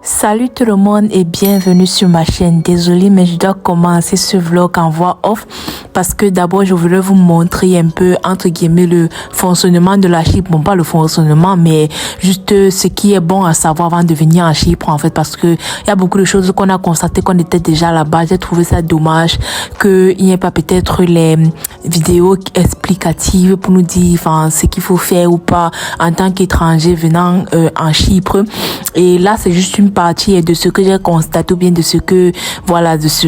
Salut tout le monde et bienvenue sur ma chaîne. Désolée mais je dois commencer ce vlog en voix off parce que d'abord je voulais vous montrer un peu entre guillemets le fonctionnement de la Chypre. Bon, pas le fonctionnement mais juste ce qui est bon à savoir avant de venir en Chypre en fait, parce que il y a beaucoup de choses qu'on a constaté qu'on était déjà là-bas. J'ai trouvé ça dommage qu'il n'y ait pas peut-être les vidéos explicatives pour nous dire enfin ce qu'il faut faire ou pas en tant qu'étranger venant en Chypre. Et là c'est juste une partie de ce que j'ai constaté ou bien de ce que voilà de ce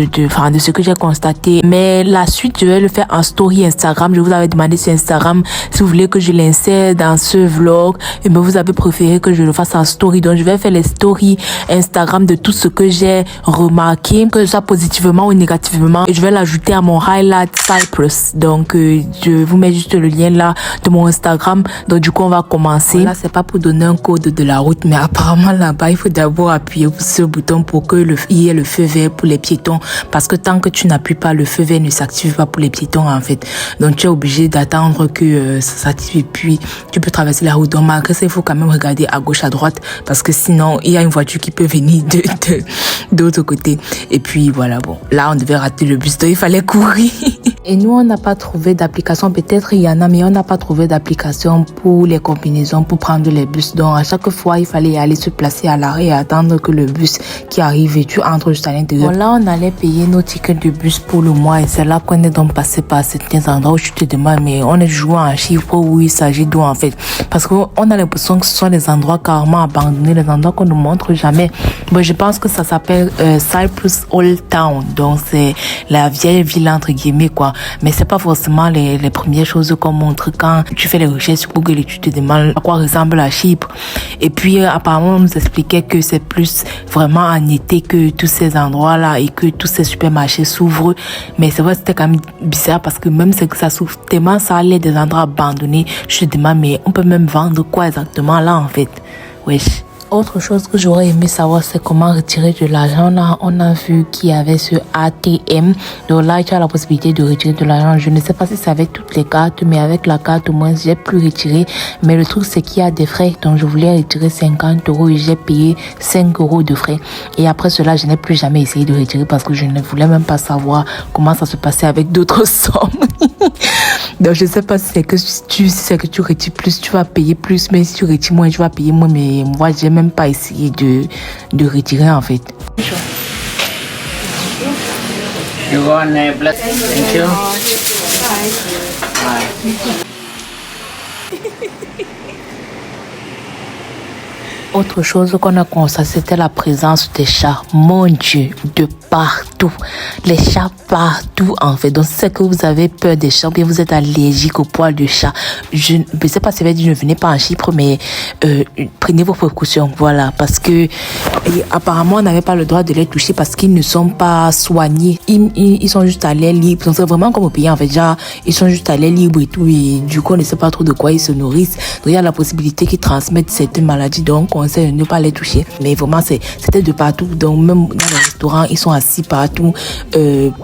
que j'ai constaté, mais la suite je vais le faire en story Instagram. Je vous avais demandé sur Instagram si vous voulez que je l'insère dans ce vlog et bien vous avez préféré que je le fasse en story, donc je vais faire les stories Instagram de tout ce que j'ai remarqué, que ce soit positivement ou négativement, et je vais l'ajouter à mon highlight Cyprus. Donc je vous mets juste le lien là de mon Instagram. Donc du coup on va commencer. Là c'est pas pour donner un code de la route, mais apparemment là-bas il faut d'abord appuyer sur ce bouton pour que il y ait le feu vert pour les piétons, parce que tant que tu n'appuies pas, le feu vert ne s'active pas pour les piétons en fait. Donc tu es obligé d'attendre que ça s'active et puis tu peux traverser la route. Donc malgré ça il faut quand même regarder à gauche à droite parce que sinon il y a une voiture qui peut venir de l'autre côté. Et puis voilà, bon là on devait rater le bus donc il fallait courir. Et nous on n'a pas trouvé d'application, peut-être il y en a mais on n'a pas trouvé d'application pour les combinaisons pour prendre les bus. Donc à chaque fois il fallait aller se placer à l'arrêt et attendre que le bus qui arrive et tu entres juste à l'intérieur. Bon, là on allait payer nos tickets de bus pour le mois et c'est là qu'on est donc passé par certains endroits où je te demande mais on est joué en Chypre où il s'agit d'où en fait, parce qu'on a l'impression que ce sont des endroits carrément abandonnés, des endroits qu'on ne montre jamais. Bon, je pense que ça s'appelle Cyprus Old Town, donc c'est la vieille ville entre guillemets quoi, mais c'est pas forcément les premières choses qu'on montre quand tu fais les recherches sur Google et tu te demandes à quoi ressemble la Chypre. Et puis apparemment on nous expliquait que c'est plus vraiment en été que tous ces endroits là et que tous ces supermarchés s'ouvrent, mais c'est vrai c'était quand même bizarre parce que même c'est que ça s'ouvre tellement ça allait des endroits abandonnés. Je te demande mais on peut même vendre quoi exactement là en fait. Wesh. Autre chose que j'aurais aimé savoir, c'est comment retirer de l'argent. On a vu qu'il y avait ce ATM. Donc là, tu as la possibilité de retirer de l'argent. Je ne sais pas si c'est avec toutes les cartes, mais avec la carte, au moins, j'ai pu retirer. Mais le truc, c'est qu'il y a des frais. Donc, je voulais retirer 50 € et j'ai payé 5 € de frais. Et après cela, je n'ai plus jamais essayé de retirer parce que je ne voulais même pas savoir comment ça se passait avec d'autres sommes. Donc, je ne sais pas si c'est que tu retires plus, tu vas payer plus. Mais si tu retires moins, tu vas payer moins. Mais moi, j'ai même pas essayer de retirer en fait. You want a blood? Thank you. Bye. Autre chose qu'on a constaté, c'était la présence des chats. Mon Dieu, de partout. Les chats partout, en fait. Donc, si c'est que vous avez peur des chats ou bien vous êtes allergique aux poils de chat, je ne sais pas si je ne venez pas en Chypre, mais prenez vos précautions. Voilà, parce que apparemment, on n'avait pas le droit de les toucher parce qu'ils ne sont pas soignés. Ils sont juste à l'air libre. Donc, c'est vraiment comme au pays, en fait. Genre, ils sont juste à l'air libre et tout. Et du coup, on ne sait pas trop de quoi ils se nourrissent. Donc, il y a la possibilité qu'ils transmettent certaines maladies. Donc, on essaie de ne pas les toucher. Mais vraiment, c'était de partout. Donc, même dans les restaurants, ils sont assis partout.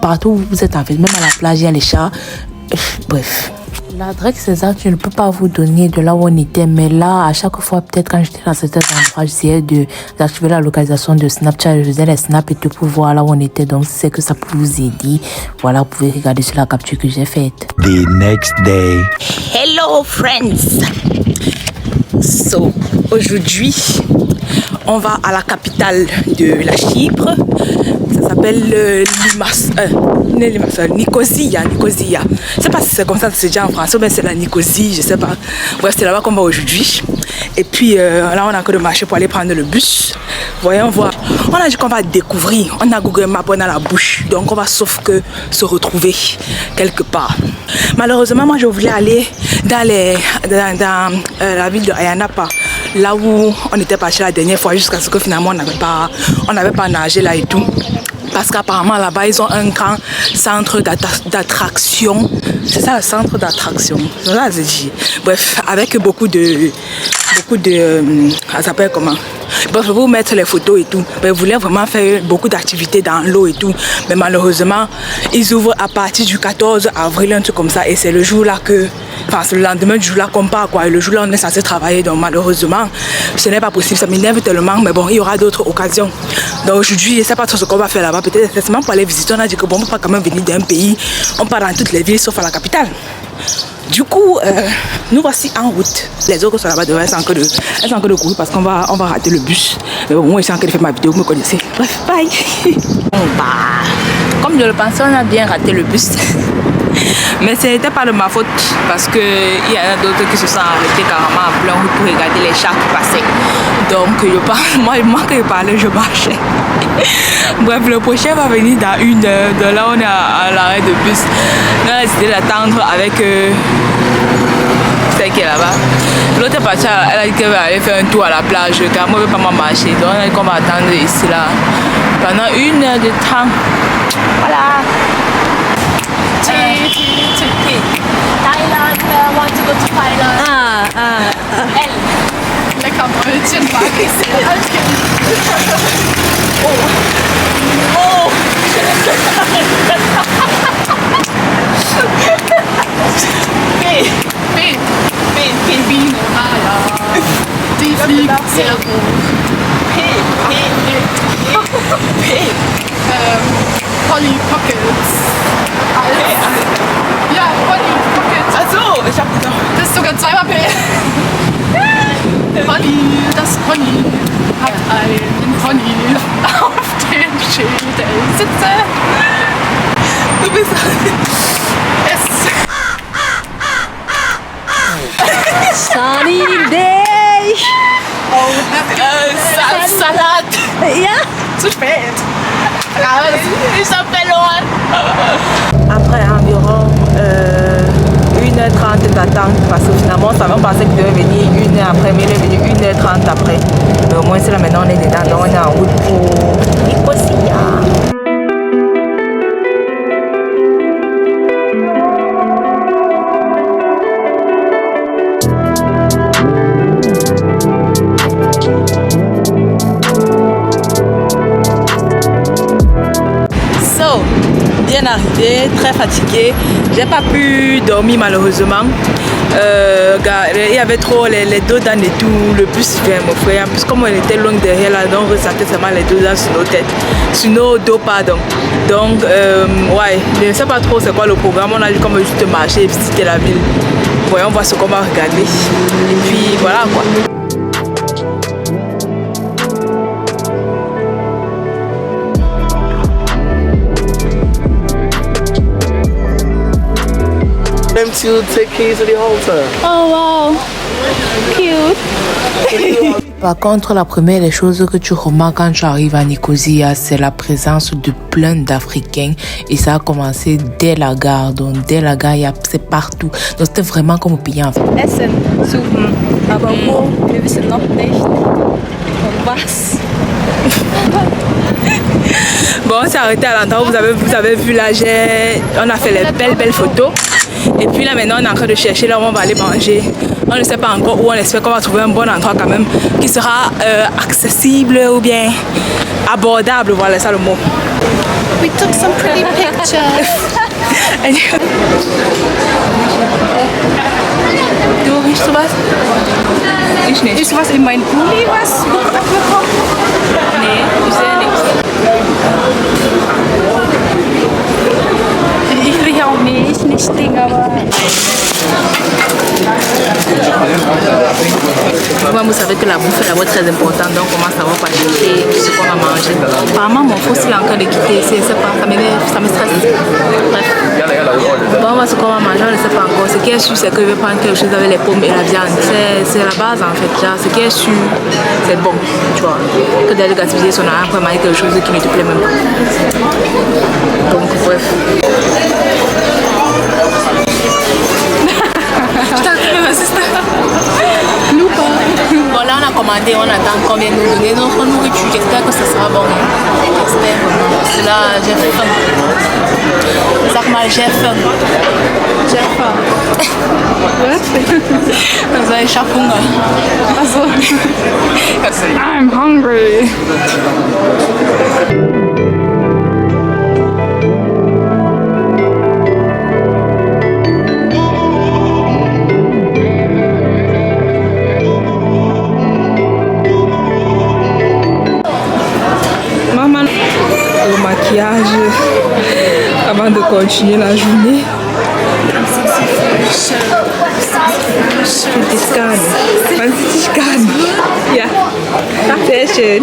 Partout où vous êtes en fait. Même à la plage, il y a les chats. Bref. L'adresse exacte, je ne peux pas vous donner de là où on était, mais là, à chaque fois, peut-être quand j'étais dans cet endroit, j'essayais d'activer la localisation de Snapchat, je faisais les snaps et tout pour voir là où on était, donc c'est que ça peut vous aider. Voilà, vous pouvez regarder sur la capture que j'ai faite. The next day. Hello friends! So, aujourd'hui, on va à la capitale de la Chypre. Ça s'appelle Nicosia. Je sais pas si c'est comme ça que c'est déjà en français, mais c'est la Nicosie, je sais pas. Bref, c'est là-bas qu'on va aujourd'hui. Et puis là, on a que de marcher pour aller prendre le bus. Voyons voir. On a dit qu'on va découvrir. On a Google Maps, on a la bouche. Donc on va sauf que se retrouver quelque part. Malheureusement, moi je voulais aller dans la ville de Ayia Napa. là où on était parti la dernière fois jusqu'à ce que finalement on n'avait pas nagé là et tout. Parce qu'apparemment là-bas ils ont un grand centre d'attraction. C'est ça le centre d'attraction. Là, je dis. Bref, avec beaucoup de ça s'appelle comment? Bref, vous mettre les photos et tout. Mais ils voulaient vraiment faire beaucoup d'activités dans l'eau et tout. Mais malheureusement, ils ouvrent à partir du 14 avril, un truc comme ça. Et c'est le jour là que, enfin c'est le lendemain du jour là qu'on part quoi. Et le jour là on est censé travailler. Donc malheureusement, ce n'est pas possible. Ça m'énerve tellement. Mais bon, il y aura d'autres occasions. Donc aujourd'hui, je ne sais pas trop ce qu'on va faire là-bas. Peut-être effectivement pour aller visiter. On a dit que bon, on ne peut pas quand même venir d'un pays. On part dans toutes les villes sauf à la capitale. Du coup, nous voici en route. Les autres sont là-bas devant, elles sont encore de courir parce qu'on va rater le bus. Mais bon, moi, je suis en train de faire ma vidéo, vous me connaissez. Bref, bye. Bon, bah, comme je le pensais, on a bien raté le bus. Mais ce n'était pas de ma faute parce qu'il y en a d'autres qui se sont arrêtés carrément en plein route pour regarder les chars qui passaient. Donc, moi, quand je parlais, je marchais. Bref, le prochain va venir dans 1 heure. Donc là, on est à l'arrêt de bus. On a décidé d'attendre avec celle qui est là-bas. L'autre est partie, elle a dit qu'elle va aller faire un tour à la plage. Car moi, je ne vais pas marcher. Donc, on a dit qu'on va attendre ici, là, pendant 1 heure de temps. Voilà. Thailand, want to go to Thailand. Lecker Brötchen mag ich sehr. Oh. Biene. Ah ja. Die fliegt sehr hoch. Polly Pockets. Ja, Polly Pockets. Also, ich hab gedacht. Das ist sogar zweimal P. Das Pony hat einen Pony auf dem Schädel sitze. Du bist Sunny day. Salat. Ja. Zu spät. Ich hab verloren. Après environ 1h30 d'attente, parce que finalement, on pensait qu'il devait venir 1 heure après, mais il est venu 1h30 après. Mais au moins, c'est là maintenant, on est dedans, donc on est en route pour Nicosia. Bien arrivé, très fatigué. J'ai pas pu dormir malheureusement. Il y avait trop les dos dans et tout. Le bus vient mon frère. En plus, comme on était loin derrière là, donc on ressentait seulement les dos dans sur nos têtes. Sur nos dos, pardon. Donc, ouais, je ne sais pas trop c'est quoi le programme. On a dû comme juste marcher et visiter la ville. Voyons voir ce qu'on va regarder. Et puis voilà quoi. To take keys to the hotel. Oh wow. Cute. Par contre, la première des choses que tu remarques quand tu arrives à Nicosia, c'est la présence de plein d'Africains. Et ça a commencé dès la gare. Donc, dès la gare, c'est partout. Donc, c'était vraiment comme au pays en fait. Essen suchen. Aber wo? Wir wissen noch nicht. Und was? Bon, on s'est arrêté à l'endroit où vous avez vu là, on a fait les belles photos. Et puis là maintenant on est en train de chercher là où on va aller manger. On ne sait pas encore où, on espère qu'on va trouver un bon endroit quand même qui sera accessible ou bien abordable, voilà ça le mot. We took some pretty pictures. Du riechst du was? Ich nicht. Ist was in mein Pulli was bekommen? Nee, ich sehe nichts. Ich rieche auch nicht Ding, aber... Moi, vous savez que la bouffe est d'abord très importante, donc on commence à savoir quoi chercher, ce qu'on va manger. Apparemment, mon fils est en train de quitter ici, je ne sais pas, ça me stresse. Bref. Bon, on va ce qu'on va manger, on ne sait pas encore. Ce qui est sûr, c'est que je vais prendre quelque chose avec les pommes et la viande. C'est la base en fait. Genre, ce qui est sûr, c'est bon, tu vois. Que d'aller gaspiller son argent pour manger quelque chose qui ne te plaît même pas. Donc, bref. Je t'en prie, ma sister. Bon, là, on a commander, on attend qu'on vienne nous donner notre nourriture. J'espère que ça sera bon. J'espère vraiment. Parce que là, j'ai faim. Sag mal, j'ai faim. J'ai faim. Vous avez Chapunga. I'm hungry. Maman, le maquillage avant de continuer la journée. Die scan. Man sieht die scan. Ja. Sehr schön.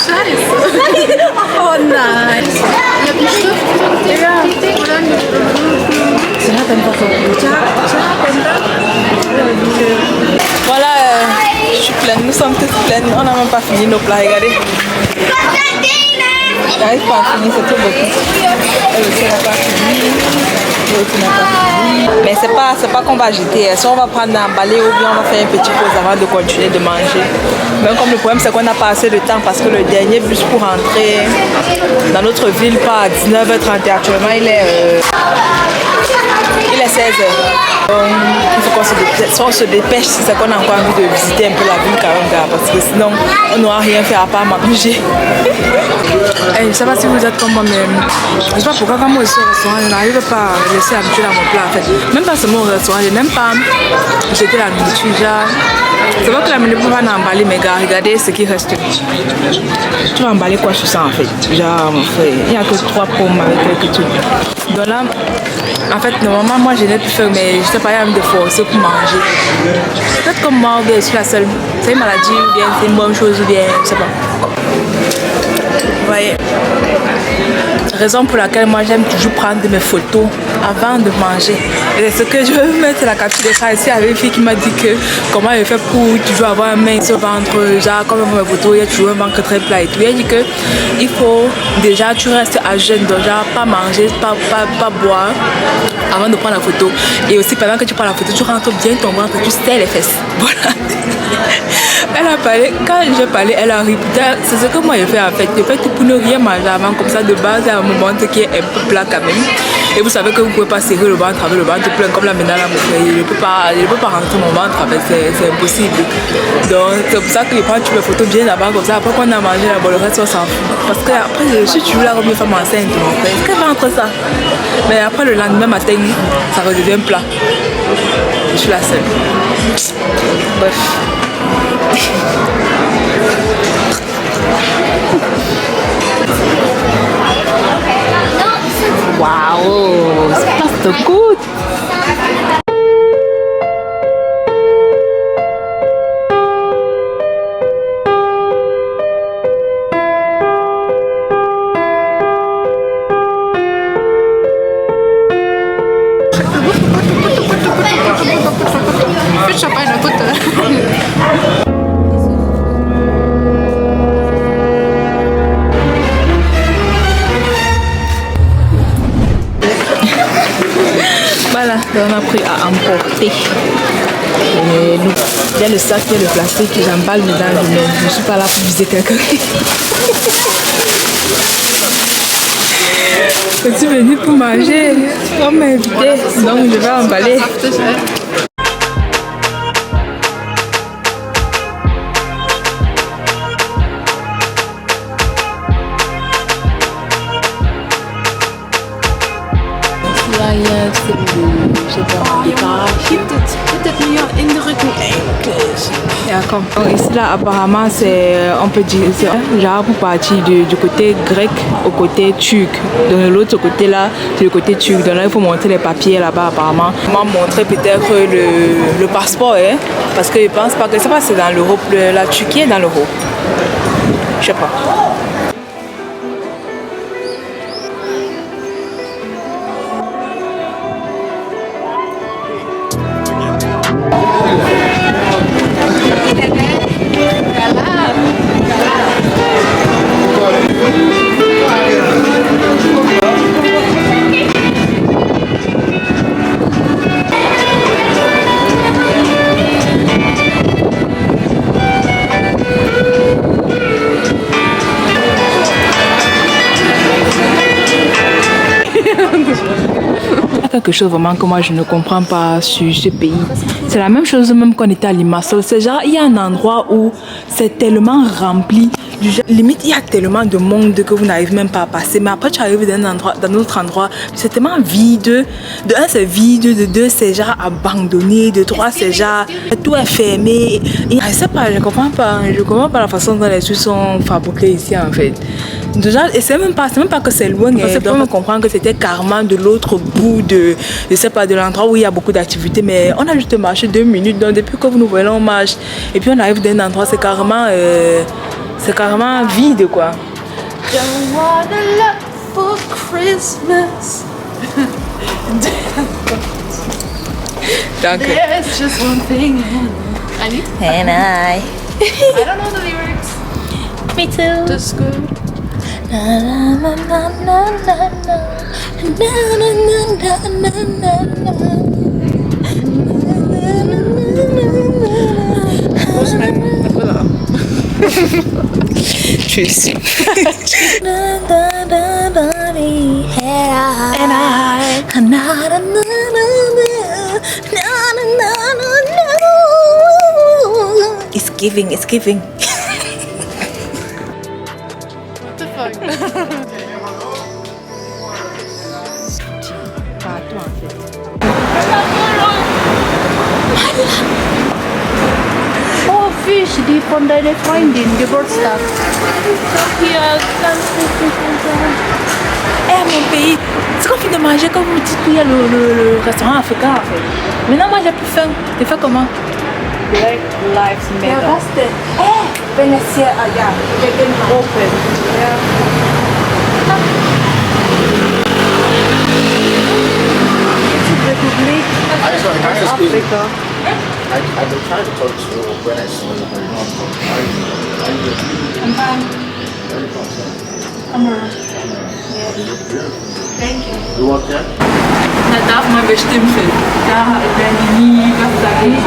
Scheiße. Oh nein. Ich hab die Schrift. Ja. Voilà, je suis pleine. Nous sommes toutes pleines. On n'a même pas fini nos plats. Regardez. J'arrive pas à finir, c'est trop beaucoup. Elle aussi n'a pas fini. L'autre n'a pas fini. Mais c'est pas qu'on va jeter. Soit on va prendre à emballer ou bien on va faire une petite pause avant de continuer de manger. Mais comme le problème c'est qu'on n'a pas assez de temps parce que le dernier bus pour rentrer dans notre ville part à 19h30 et actuellement il est 16h. Donc il faut qu'on se dépêche. Soit on se dépêche si c'est qu'on a encore envie de visiter un peu la ville Karonga parce que sinon on n'aura rien fait à part manger. Hey, je ne sais pas si vous êtes comme moi, mais je ne sais pas pourquoi quand moi je suis au restaurant, je n'arrive pas à laisser habituer dans mon plat en fait. Même pas seulement au restaurant, je n'aime pas jeter la nourriture. Genre, c'est vrai que la minute ne peut pas emballer, mais gars, regardez ce qui reste. Tu vas emballer quoi sur ça en fait? Genre, mon frère, il n'y a que 3 pommes avec quelques trucs. Donc là, en fait, normalement, moi je n'ai plus faim, mais je ne sais pas, il y a envie de forcer pour manger. Peut-être comme moi, je suis la seule. C'est une maladie ou bien c'est une bonne chose ou bien, je ne sais pas. Vous voyez, raison pour laquelle moi j'aime toujours prendre mes photos avant de manger. Et ce que je veux mettre la capture d'écran ici avec une fille qui m'a dit que comment elle fait pour toujours avoir un mince ventre, genre comme dans mes photos il y a toujours un ventre très plat et tout. Elle dit que il faut déjà tu restes à jeûne, donc genre pas manger, pas boire avant de prendre la photo. Et aussi pendant que tu prends la photo, tu rentres bien ton ventre, tu serres les fesses. Voilà. Elle a parlé, quand j'ai parlé, elle a ri. C'est ce que moi j'ai fait en fait. Je fais tout pour ne rien manger avant, comme ça de base, à un moment qui est un peu plat quand même. Et vous savez que vous ne pouvez pas serrer le ventre avec le ventre plein comme là maintenant là, mon frère. Je ne peux pas rentrer mon ventre en fait, c'est impossible. Donc c'est pour ça que je prends toutes mes photos bien avant, comme ça après qu'on a mangé là, bon, le reste on s'en fout. Parce que après je suis toujours là comme une femme enceinte, mon frère. Est-ce qu'elle va entre ça? Mais après le lendemain matin, ça redevient plat. Je suis la seule. Bref. Wow, c'est pas so good. Voilà, on a pris à emporter. Il y a le sac, il y a le plastique que j'emballe dedans. Je ne suis pas là pour viser quelqu'un. Je suis venue pour manger, on m'a invité, donc je vais emballer. Donc ici là apparemment c'est, on peut dire, c'est genre pour partir du côté grec au côté turc. Donc de l'autre côté là, c'est le côté turc. Donc là il faut montrer les papiers là-bas apparemment. On m'a montré peut-être le passeport, hein, parce que je pense pas que c'est dans l'Europe, la Turquie est dans l'Europe. Je sais pas. quelque chose vraiment que moi je ne comprends pas sur ce pays. C'est la même chose même qu'on était à Limassol. C'est genre, il y a un endroit où c'est tellement rempli. Limite, il y a tellement de monde que vous n'arrivez même pas à passer. Mais après, tu arrives dans un autre endroit, c'est tellement vide. De un, c'est vide. De deux, c'est genre abandonné. De trois, c'est genre tout est fermé. Et, je sais pas, je comprends pas. Je comprends pas la façon dont les trucs sont fabriqués ici en fait. Déjà, et c'est même pas que c'est loin. Parce que pour me comprendre que c'était carrément de l'autre bout de, je sais pas, de l'endroit où il y a beaucoup d'activités. Mais on a juste marché 2 minutes. Donc depuis que vous nous voyez, on marche. Et puis on arrive dans un endroit, c'est carrément vide quoi. Don't want a lot for Christmas. Danke. There's just one thing. Ali? And I. I don't know the lyrics. Me too. Just go. Na na na na na na na. Na na na na na na. Tschüss. It's giving, it's giving. What the fuck? Oh, Fisch, die von deiner Freundin Geburtstag. Hier, ganz Eh mon pays, c'est qu'on finit de manger comme vous dites qu'il y a le restaurant africain en fait. Maintenant moi j'ai plus faim. Tu fais comment? Black Lives Ja, Matter. was denn? Wenn es hier, ja, wegen Open. Republik Afrika. I've been trying to talk to you when I saw you, but I'm fine. you want that? Da darf man bestimmt viel. Da werden die nie was dagegen.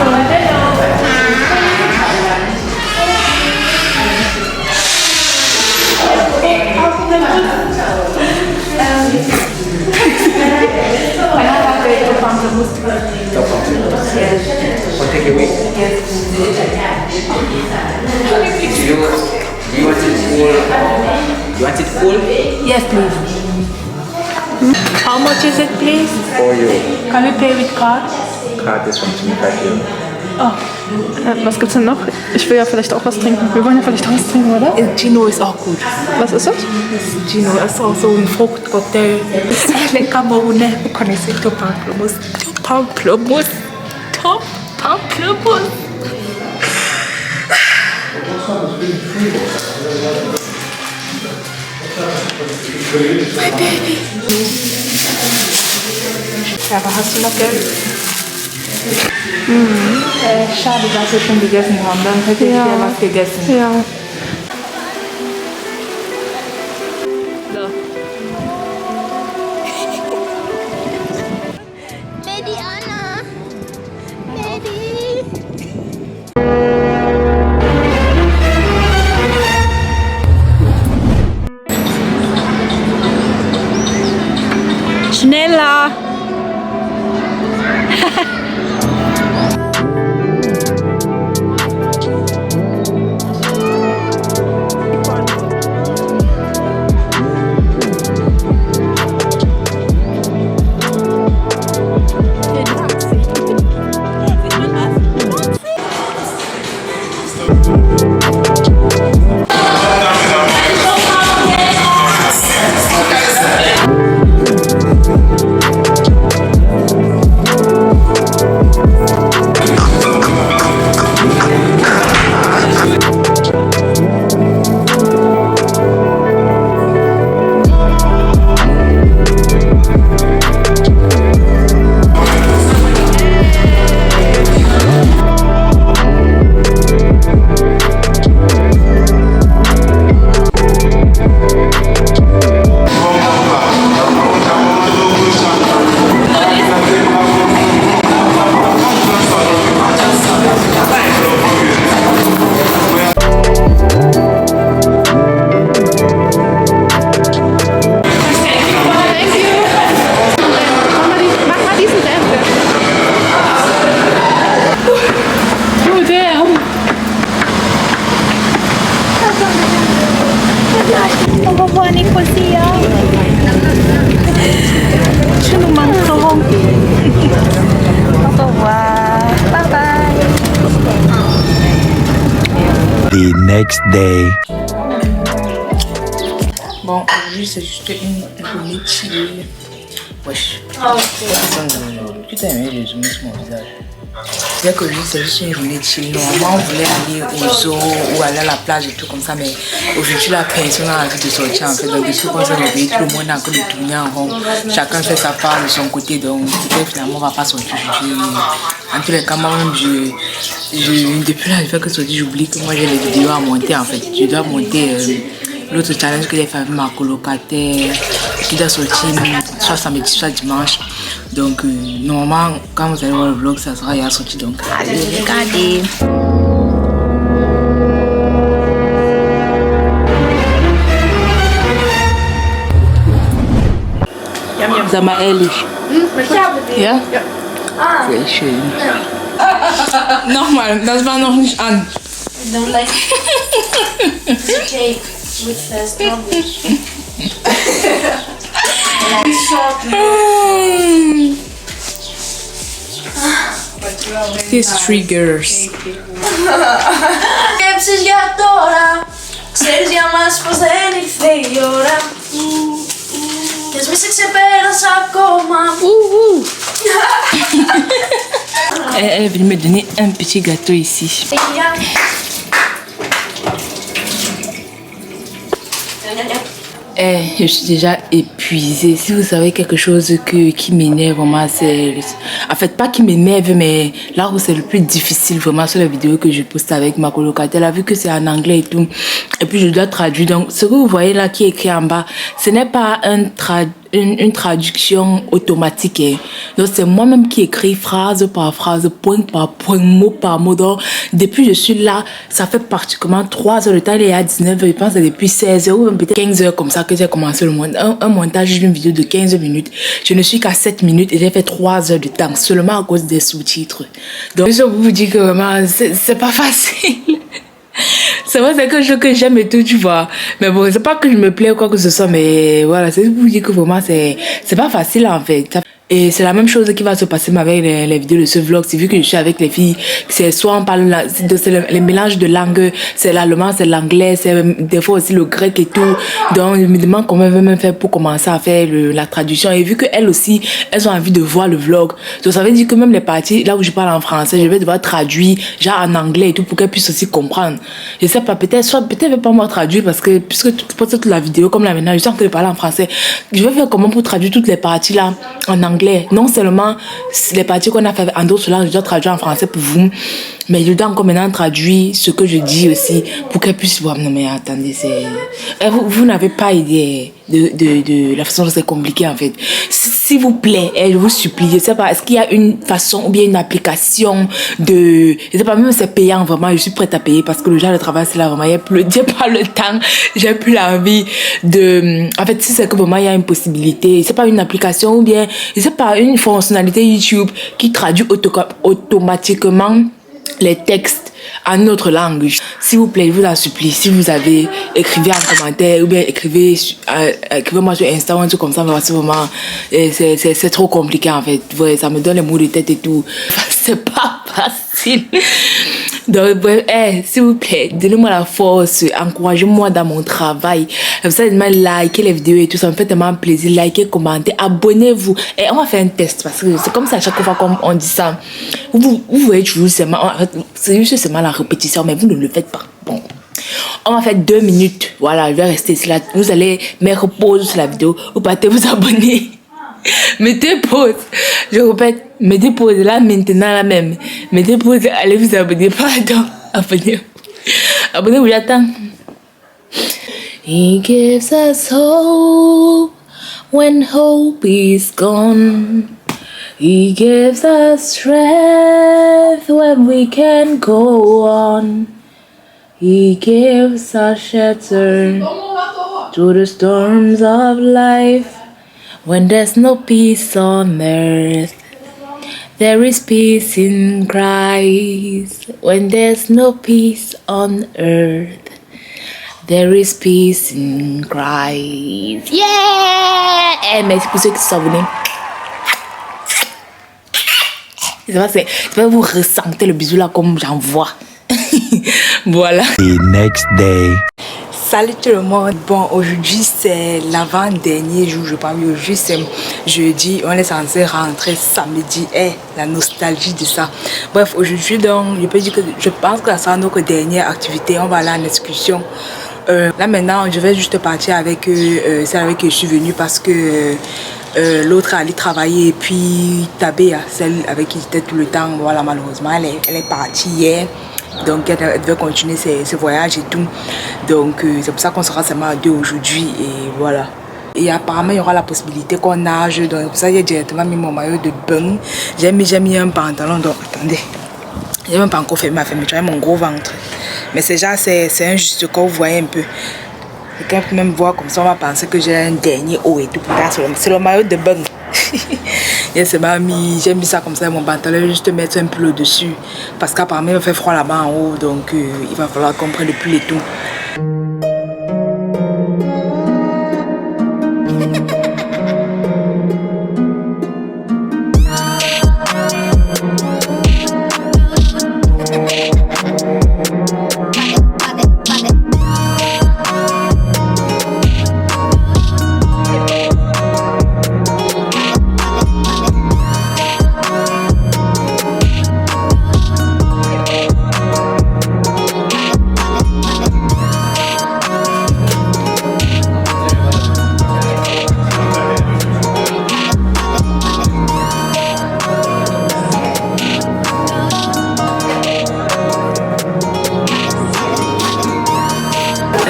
One takeaway? Do you want it full? You want it full? Yes, please. How much is it, please? For you. Can we pay with card? Card is from 25 euro. Was gibt's denn noch? Ich will ja vielleicht auch was trinken. Wir wollen ja vielleicht auch was trinken, oder? Gino ist auch gut. Was ist das? Gino ist auch so ein Fruchtcocktail. Les Camerounais, vous connaissez tout pamplemousse. Tout pamplemousse. Tout pamplemousse. My baby. Ja, aber hast du noch Geld? Schade, dass wir schon gegessen haben. Dann hätte ich dir was gegessen. Ja. Mediana. Medi. Schneller! à Nicosia. Tu nous manques trop. Au revoir. Bye bye. The next day. Bon, aujourd'hui c'est juste une journée chill. Wesh. Tu t'as aimé les zoomer sur mon visage. C'est que aujourd'hui c'est juste une journée chill. Normalement on voulait aller au zoo ou aller à la plage et tout comme ça, mais aujourd'hui la personne a envie de sortir en fait. Donc depuis qu'on s'est réveillé, tout le monde a encore de tourner en rond. Chacun fait sa part de son côté, donc peut-être finalement on va pas sortir aujourd'hui. En tous les cas, moi-même, depuis là, je fais que sortir, j'oublie que moi j'ai les vidéos à monter en fait. Je dois monter l'autre challenge que j'ai fait avec ma colocataire, qui doit sortir soit samedi, soit dimanche. Donc, normalement, quand vous allez voir le vlog, ça sera hier sorti. Donc, allez, regardez. Zama ehrlich. Ja? Sehr schön. Nochmal, das war noch nicht an. Don't like cake with strawberries. These triggers. Psychiatra, seria mais fazendo inferiora. Qu'est-ce que c'est que ça comme Elle est venue me donner un petit gâteau ici. Je suis déjà épuisée. Si vous savez quelque chose qui m'énerve vraiment, c'est... En fait, pas qui m'énerve, mais là où c'est le plus difficile vraiment sur la vidéo que je poste avec ma colocataire. Elle a vu que c'est en anglais et tout. Et puis je dois traduire. Donc, ce que vous voyez là qui est écrit en bas, ce n'est pas une traduction automatique. Hein. Donc, c'est moi-même qui écris phrase par phrase, point par point, mot par mot. Donc, depuis que je suis là, ça fait pratiquement 3 heures de temps. Il est à 19 heures, je pense que depuis 16 heures ou peut-être 15 heures comme ça que j'ai commencé le montage. Un montage d'une vidéo de 15 minutes. Je ne suis qu'à 7 minutes et j'ai fait 3 heures de temps seulement à cause des sous-titres. Donc, je vous dis que vraiment, c'est pas facile. C'est vrai, c'est quelque chose que j'aime et tout, tu vois. Mais bon, c'est pas que je me plais ou quoi que ce soit, mais voilà, c'est pour vous dire que vraiment, c'est pas facile en fait. Et c'est la même chose qui va se passer avec les vidéos de ce vlog. C'est vu que je suis avec les filles, c'est soit on parle, c'est le mélange de langues, c'est l'allemand, c'est l'anglais, c'est des fois aussi le grec et tout. Donc, je me demande comment elles vont faire pour commencer à faire la traduction. Et vu qu'elles aussi, elles ont envie de voir le vlog. Donc, ça veut dire que même les parties, là où je parle en français, je vais devoir traduire, genre en anglais et tout, pour qu'elles puissent aussi comprendre. Je sais pas, peut-être je vais pas moi traduire parce que, puisque toute la vidéo, comme là maintenant, je suis en train de parler en français. Je vais faire comment pour traduire toutes les parties là en anglais. Non seulement les parties qu'on a fait en d'autres langues, je dois traduire en français pour vous, mais je dois encore maintenant traduire ce que je dis aussi pour qu'elles puissent voir. Non mais attendez, vous n'avez pas idée de la façon dont c'est compliqué en fait. S'il vous plaît, je vous supplie, je sais pas, est-ce qu'il y a une façon ou bien une application je sais pas, même c'est payant vraiment, je suis prête à payer parce que le genre de travail c'est là vraiment, j'ai pas le temps, j'ai plus l'envie en fait, si c'est que vraiment il y a une possibilité, c'est pas une application ou bien, je sais pas, une fonctionnalité YouTube qui traduit automatiquement les textes en notre langue. S'il vous plaît, je vous en supplie, si vous avez, écrivez en commentaire ou bien écrivez-moi sur Insta ou un truc comme ça, mais c'est vraiment, c'est trop compliqué en fait. Ouais, ça me donne les maux de tête et tout. C'est pas facile. Donc, bref, s'il vous plaît, donnez-moi la force, encouragez-moi dans mon travail. Comme ça, likez les vidéos et tout, ça me fait tellement plaisir. Likez, commentez, abonnez-vous. Et on va faire un test parce que c'est comme ça à chaque fois qu'on dit ça. Vous voyez toujours c'est juste seulement la répétition, mais vous ne le faites pas. Bon. On va faire 2 minutes. Voilà, je vais rester ici là. Vous allez mettre pause sur la vidéo. Vous partez vous abonner. Mettez pause. Je répète, mettez pause là maintenant là même. Mettez pause, allez vous abonner. Pardon, abonnez-vous. Abonnez-vous, j'attends. He gives us hope when hope is gone. He gives us strength when we can't go on. He gives us shelter through the storms of life. When there's no peace on earth, there is peace in Christ. When there's no peace on earth, There is peace in Christ. Yeah! Merci pour ceux qui sont abonnés. C'est pas vous ressentez le bisou là comme j'en vois. Voilà. The next day. Salut tout le monde. Bon, aujourd'hui c'est l'avant-dernier jour, je parle. Aujourd'hui c'est jeudi, on est censé rentrer samedi. La nostalgie de ça. Bref, aujourd'hui donc, je peux dire que je pense que ça sera notre dernière activité. On va aller en excursion. Là maintenant, je vais juste partir avec celle avec qui je suis venue parce que l'autre est allée travailler et puis Tabea, celle avec qui j'étais tout le temps, voilà, malheureusement, elle est partie hier. Donc elle devait continuer ses voyages et tout. Donc c'est pour ça qu'on sera seulement à deux aujourd'hui et voilà. Et apparemment il y aura la possibilité qu'on nage. Donc c'est pour ça que j'ai directement mis mon maillot de bain. J'ai mis un pantalon. Donc attendez. J'ai même pas encore fait ma fermeture, mon gros ventre. Mais c'est déjà c'est un juste corps, vous voyez un peu. Quelqu'un peut même voir comme ça, on va penser que j'ai un dernier haut et tout. C'est le maillot de bain. J'ai mis ça comme ça, mon pantalon, je vais juste mettre un pull au-dessus. Parce qu'apparemment, il fait froid là-bas en haut, donc il va falloir qu'on prenne le pull et tout.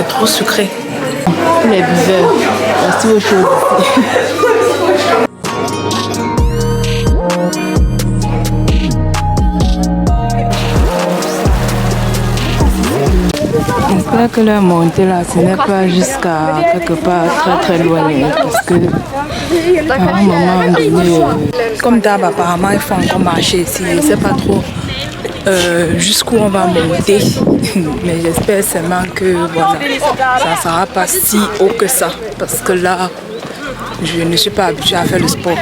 Trop sucré. Pour les buveurs, voici vos choses. J'espère que la montée là, ce n'est pas jusqu'à quelque part très loin parce que à un moment donné, comme d'hab apparemment il faut encore marcher ici, je ne sais pas trop jusqu'où on va monter, mais j'espère seulement que voilà, ça ne sera pas si haut que ça parce que là je ne suis pas habituée à faire le sport.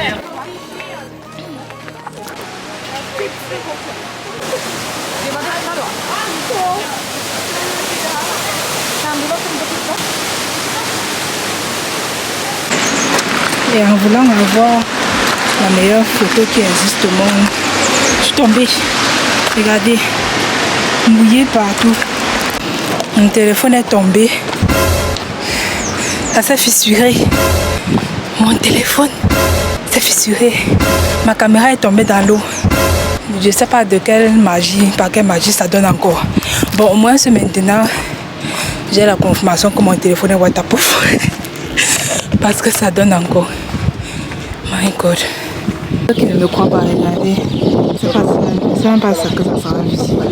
Et en voulant avoir la meilleure photo qui existe au monde, je suis tombée. Regardez, mouillé partout. Mon téléphone est tombé. Ça s'est fissuré. Mon téléphone s'est fissuré. Ma caméra est tombée dans l'eau. Je ne sais pas de quelle magie, par quelle magie ça donne encore. Bon, au moins c'est maintenant, j'ai la confirmation que mon téléphone est waterproof. Parce que ça donne encore. My God. Ceux qui ne me croient pas, regardez. C'est même pas ça que ça sera visible.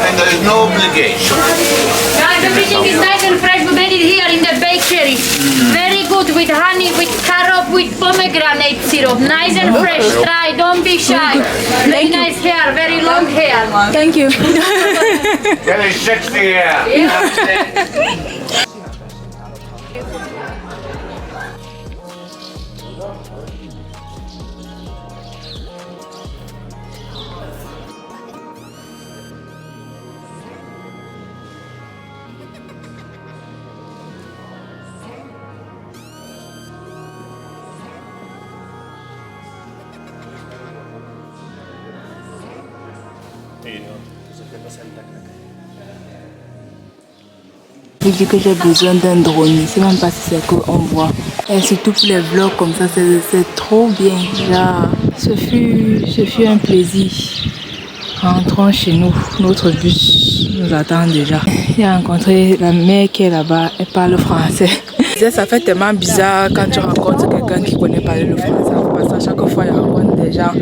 And there is no obligation. Guys, everything is nice and fresh. We made it here in the bakery. Very good with honey, with carob, with pomegranate syrup. Nice and fresh. Try, don't be shy. Very nice hair, very long hair. Thank you. Very sexy hair. Je dis que j'ai besoin d'un drone, je ne sais même pas si c'est qu'on voit. Et surtout pour les vlogs comme ça, c'est trop bien. Là, ce fut un plaisir. Rentrons chez nous, notre bus nous attend déjà. J'ai rencontré la mère qui est là-bas, elle parle français. Ça fait tellement bizarre quand tu rencontres quelqu'un qui connaît parler le français. Parce qu'à chaque fois, je rencontre des gens.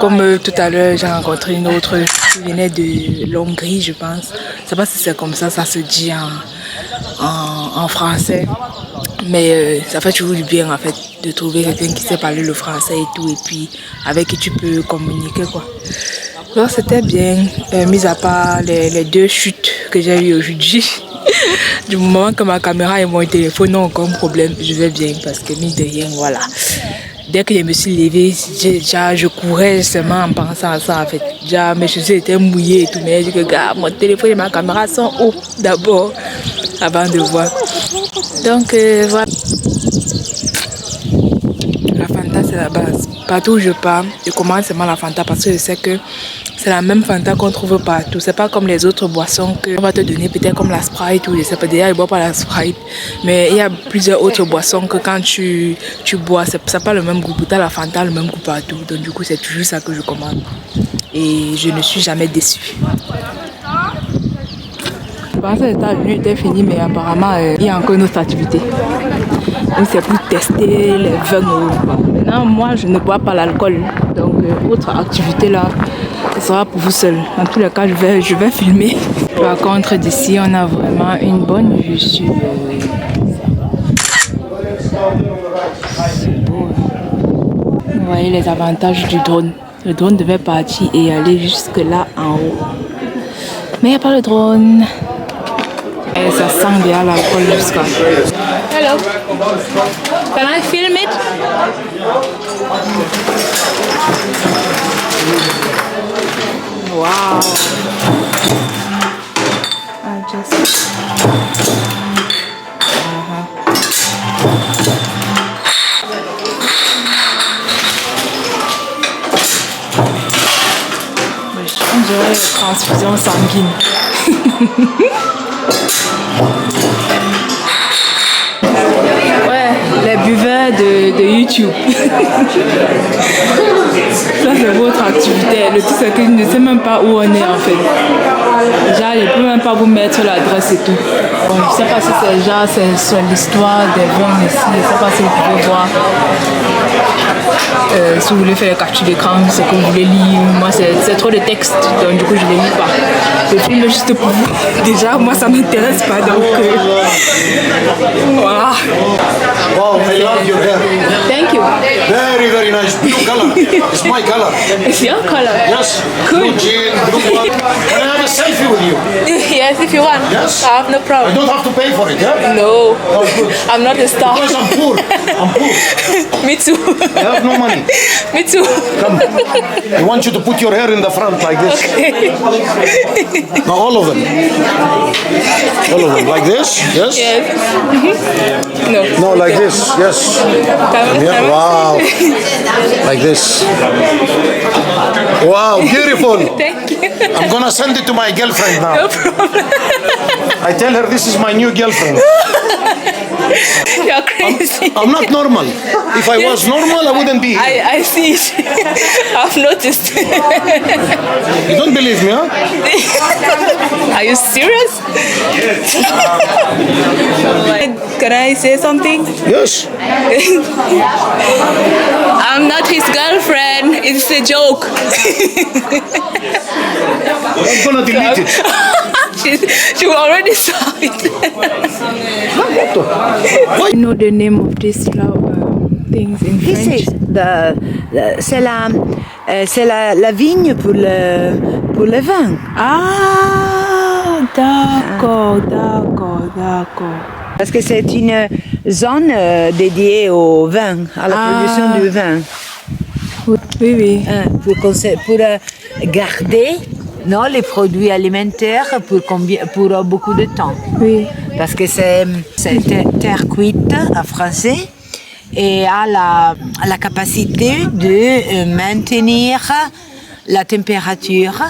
Comme tout à l'heure, j'ai rencontré une autre qui venait de Hongrie, je pense. Je ne sais pas si c'est comme ça se dit en français. Mais ça fait toujours du bien en fait de trouver quelqu'un qui sait parler le français et tout, et puis avec qui tu peux communiquer, quoi. Donc c'était bien, mis à part les 2 chutes que j'ai eues aujourd'hui. Du moment que ma caméra et mon téléphone n'ont aucun problème, je vais bien parce que mine de rien, voilà. Dès que je me suis levée, je courais seulement en pensant à ça en fait. Déjà, mes chaussures étaient mouillées et tout, mais je dis que gars, mon téléphone et ma caméra sont hauts d'abord avant de voir. Donc voilà. La Fanta c'est la base. Partout où je pars, je commande seulement la Fanta parce que je sais que c'est la même Fanta qu'on trouve partout. C'est pas comme les autres boissons qu'on va te donner, peut-être comme la Sprite ou je sais pas. Déjà, je bois pas la Sprite. Mais il y a plusieurs autres boissons que quand tu bois, c'est pas le même goût. Pourtant, la Fanta a le même goût partout. Donc du coup, c'est toujours ça que je commande. Et je ne suis jamais déçue. Je pensais que les États-Unis étaient finis, mais apparemment, il y a encore une autre activité. Donc c'est pour tester les vins. Maintenant, moi, je ne bois pas l'alcool. Donc, autre activité là, ce sera pour vous seul. En tous les cas, je vais filmer. Par contre, d'ici, on a vraiment une bonne vue sur c'est beau. Vous voyez les avantages du drone. Le drone devait partir et aller jusque là en haut. Mais il n'y a pas le drone. Et ça sent bien l'alcool jusqu'à. Hello. Can I film it? Wow. I just. On dirait une transfusion sanguine. Ouais, les buveurs de YouTube. Ça c'est votre activité. Le tout c'est que je ne sais même pas où on est en fait. Déjà, je ne peux même pas vous mettre l'adresse et tout. Bon, je ne sais pas si c'est sur l'histoire des vins ici. Je ne sais pas si vous pouvez voir. Si vous voulez faire une capture d'écran, ce que vous voulez lire. Moi, c'est trop de texte, donc du coup, je ne les lis pas. Je filme juste pour vous. Déjà, moi, ça ne m'intéresse pas, donc voilà. Wow, I love your hair. Thank you. Very, very nice. Blue color. It's my color. It's your color. Yes. Cool. Blue jean, blue one. Can I have a selfie with you? Yes, if you want. Yes. I have no problem. I don't have to pay for it, yeah? No. Oh, good. I'm not a star. Because I'm poor. I'm poor. Me too. I have no money. Me too. Come. I want you to put your hair in the front like this. Okay. Now all of them. All of them. Like this? Yes? Yes. Mm-hmm. No, like this. Yes. Yeah. Wow. Like this. Wow, beautiful. Thank you. I'm gonna send it to my girlfriend now. No problem. I tell her this is my new girlfriend. You're crazy. I'm not normal. If I was normal, I wouldn't be here. I see it. I've noticed. You don't believe me, huh? Are you serious? Can I say something? Yes. I'm not his girlfriend. It's a joke. I'm gonna delete it. She already saw it. What? You know the name of this things in French? C'est la vigne pour le vin. Ah, d'accord, d'accord. Parce que c'est une zone dédiée au vin, à la production du vin. Oui. Pour garder les produits alimentaires pour beaucoup de temps. Oui. Parce que c'est terre cuite en français et a la capacité de maintenir la température.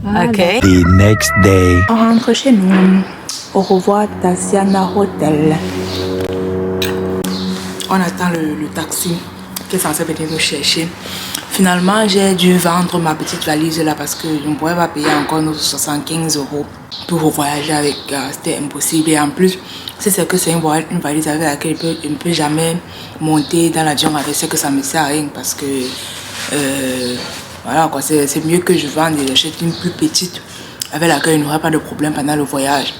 The next day. On rentre chez nous. Au revoir, Tasiana Hotel. On attend le taxi qui est censé venir nous chercher. Finalement, j'ai dû vendre ma petite valise là parce que je ne pourrais pas payer encore nos 75 € pour voyager avec. C'était impossible. Et en plus, c'est que c'est une valise avec laquelle je ne peux jamais monter dans l'avion avec ce que ça me sert à rien parce que voilà quoi, c'est mieux que je vende et j'achète une plus petite avec laquelle il n'y aura pas de problème pendant le voyage.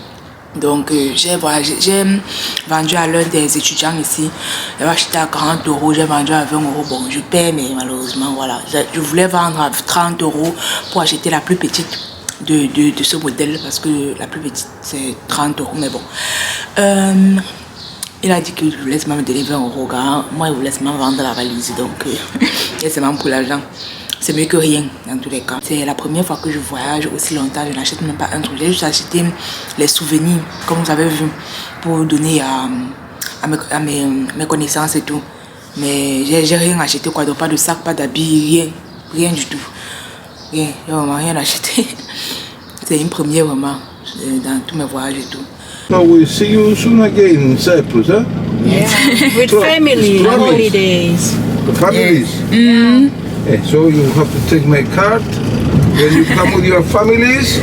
Donc j'ai vendu à l'un des étudiants ici. J'avais acheté à 40 €, j'ai vendu à 20 €. Bon, je paie, mais malheureusement, voilà. Je voulais vendre à 30 € pour acheter la plus petite de ce modèle, parce que la plus petite c'est 30 €, mais bon. Il a dit qu'il voulait seulement me donner 20 €, car moi il voulait seulement vendre la valise, donc c'est seulement pour l'argent. C'est mieux que rien dans tous les cas. C'est la première fois que je voyage aussi longtemps. Je n'achète même pas un truc. J'ai juste acheté les souvenirs, comme vous avez vu, pour donner à mes connaissances et tout. Mais j'ai rien acheté, quoi. Donc pas de sac, pas d'habits, rien du tout. Rien, j'ai vraiment rien acheté. C'est une première vraiment dans tous mes voyages et tout. So we'll see you soon again in Cyprus, huh? Yeah, with family, holidays. The families? Yeah. Yeah, so you have to take my card. When you come with your families,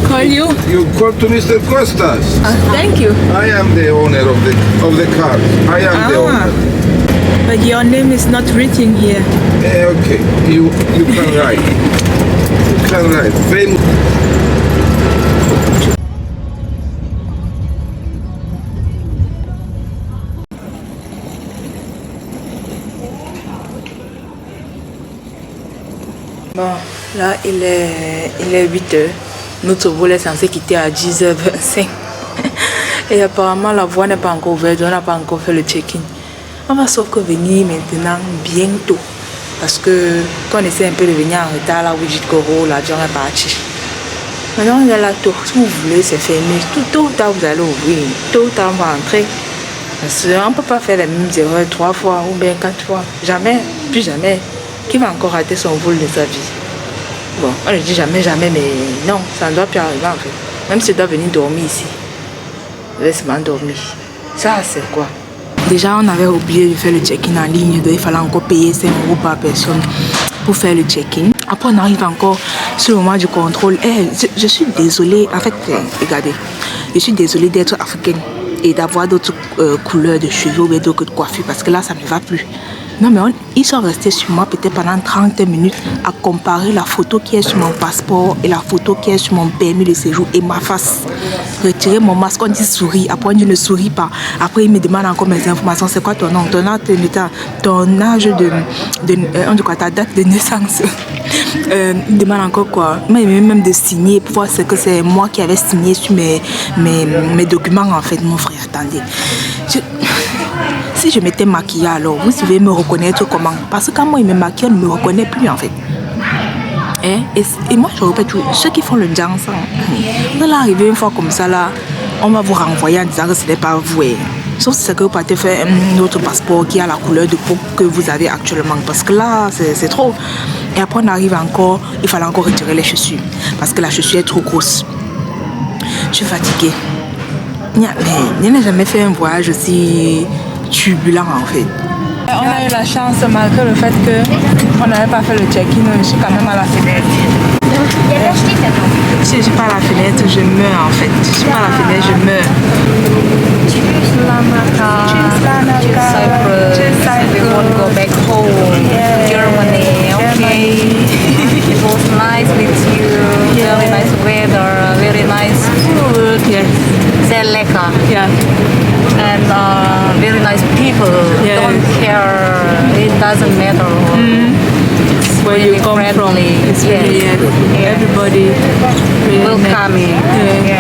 Call you? you call to Mr. Costas. Thank you. I am the owner of the card. I am the owner. But your name is not written here. Yeah, okay. You can write. You can write. Famous. Bon, là il est 8 h. Notre vol est censé quitter à 10h25. Et apparemment la voie n'est pas encore ouverte, on n'a pas encore fait le check-in. On va sauf que venir maintenant bientôt. Parce que quand on essaie un peu de venir en retard, là, oui, l'avion est parti. Maintenant on est là, tout. Si vous voulez, c'est fermé. Tôt ou tard vous allez ouvrir. Tôt ou tard on va entrer. Parce qu'on ne peut pas faire les mêmes erreurs 3 fois ou bien 4 fois. Jamais, plus jamais. Qui va encore rater son vol de sa vie? Bon, on ne dit jamais, jamais, mais non, ça ne doit plus arriver en fait. Même si je dois venir dormir ici, laisse-moi dormir. Ça, c'est quoi? Déjà, on avait oublié de faire le check-in en ligne, donc il fallait encore payer 5 € par personne pour faire le check-in. Après, on arrive encore sur le moment du contrôle. Je suis désolée, en fait, regardez, je suis désolée d'être africaine et d'avoir d'autres couleurs de cheveux ou d'autres coiffures, parce que là, ça ne va plus. Non mais ils sont restés sur moi peut-être pendant 30 minutes à comparer la photo qui est sur mon passeport et la photo qui est sur mon permis de séjour et ma face. Retirer mon masque, on dit souris, après on dit ne souris pas. Après ils me demandent encore mes informations, c'est quoi ton nom, ton âge on dit quoi, ta date de naissance. Ils demandent encore quoi, moi il même de signer pour voir que c'est moi qui avais signé sur mes documents en fait. Mon frère, attendez. Si je m'étais maquillée alors, vous devez me reconnaître comment? Parce que quand moi il me maquille, on ne me reconnaît plus en fait. Et moi je répète tout, ceux qui font le dance, vous allez arriver une fois comme ça là, on va vous renvoyer en disant que ce n'est pas vous. Sauf si c'est que vous partez faire un autre passeport qui a la couleur de peau que vous avez actuellement. Parce que là, c'est trop. Et après on arrive encore, il fallait encore retirer les chaussures. Parce que la chaussure est trop grosse. Je suis fatiguée. Mais je n'ai jamais fait un voyage aussi turbulent en fait. On a eu la chance malgré le fait qu'on n'avait pas fait le check-in, je suis quand même à la fenêtre. Si je ne suis pas à la fenêtre, je meurs en fait. Si je ne suis pas à la fenêtre, je meurs. Cyprus. We want to go back home. Germany. Okay. It was nice with you. Very nice weather. Very nice food. Yes. Sehr lecker. Yeah. And very nice people. Yes. Don't care. It doesn't matter. It's where really you come friendly. from. It's yes. really everybody really welcoming. Yeah.